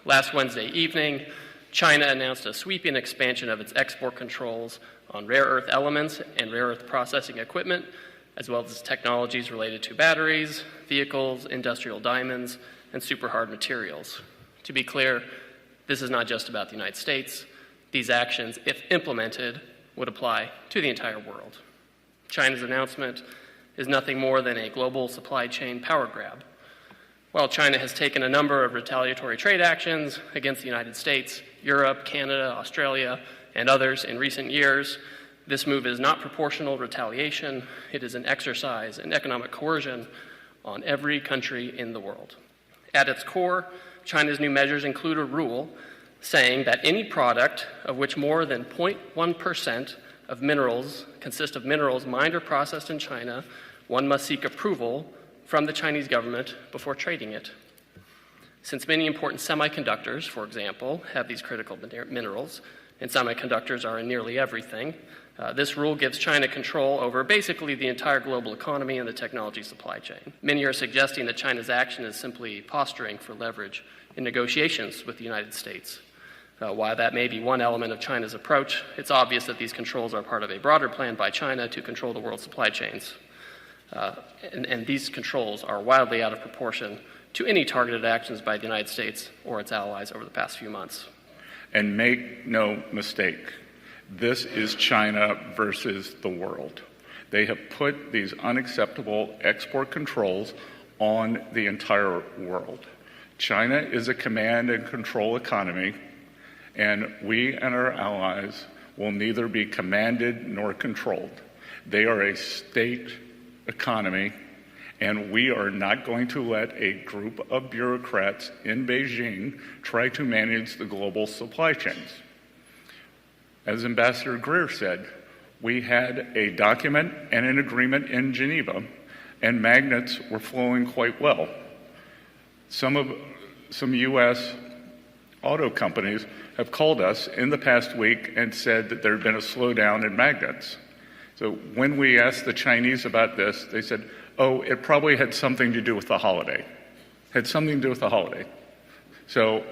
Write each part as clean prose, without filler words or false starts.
Last Wednesday evening, China announced a sweeping expansion of its export controls on rare earth elements and rare earth processing equipment, as well as technologies related to batteries, vehicles, industrial diamonds, and superhard materials. To be clear, this is not just about the United States. These actions, if implemented, would apply to the entire world. China's announcement is nothing more than a global supply chain power grab. While China has taken a number of retaliatory trade actions against the United States, Europe, Canada, Australia, and others in recent years, this move is not proportional retaliation. It is an exercise in economic coercion on every country in the world. At its core, China's new measures include a rule saying that any product of which more than 0.1% of minerals consist of minerals mined or processed in China, one must seek approval from the Chinese government before trading it. Since many important semiconductors, for example, have these critical minerals, and semiconductors are in nearly everything, this rule gives China control over basically the entire global economy and the technology supply chain. Many are suggesting that China's action is simply posturing for leverage in negotiations with the United States. While that may be one element of China's approach, it's obvious that these controls are part of a broader plan by China to control the world's supply chains. And these controls are wildly out of proportion to any targeted actions by the United States or its allies over the past few months. And make no mistake, this is China versus the world. They have put these unacceptable export controls on the entire world. China is a command and control economy, and we and our allies will neither be commanded nor controlled. They are a state economy, and we are not going to let a group of bureaucrats in Beijing try to manage the global supply chains. As Ambassador Greer said, we had a document and an agreement in Geneva, and magnets were flowing quite well. Some U.S. auto companies have called us in the past week and said that there had been a slowdown in magnets. So when we asked the Chinese about this, they said, oh, it probably had something to do with the holiday. Had something to do with the holiday. So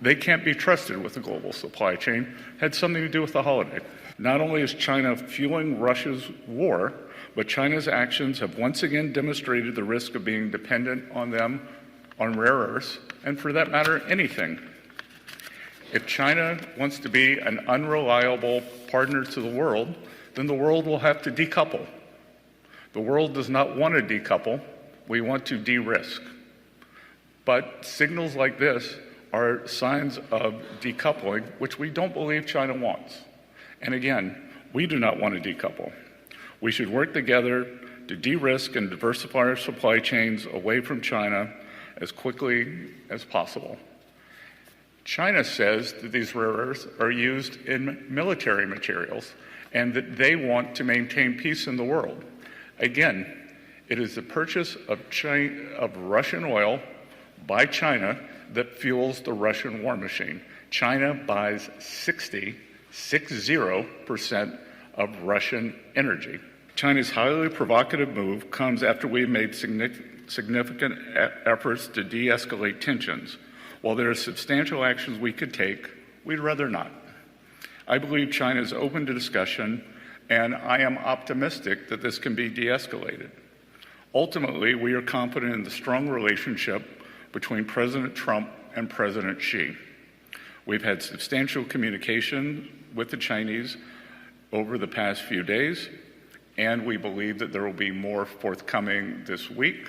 they can't be trusted with the global supply chain. Had something to do with the holiday. Not only is China fueling Russia's war, but China's actions have once again demonstrated the risk of being dependent on them on rare earths, and for that matter, anything. If China wants to be an unreliable partner to the world, then the world will have to decouple. The world does not want to decouple. We want to de-risk. But signals like this are signs of decoupling, which we don't believe China wants. And again, we do not want to decouple. We should work together to de-risk and diversify our supply chains away from China as quickly as possible. China says that these rare earths are used in military materials and that they want to maintain peace in the world. Again, it is the purchase of Russian oil by China that fuels the Russian war machine. China buys 60% of Russian energy. China's highly provocative move comes after we have made significant efforts to de-escalate tensions. While there are substantial actions we could take, we'd rather not. I believe China is open to discussion, and I am optimistic that this can be de-escalated. Ultimately, we are confident in the strong relationship between President Trump and President Xi. We've had substantial communication with the Chinese over the past few days, and we believe that there will be more forthcoming this week.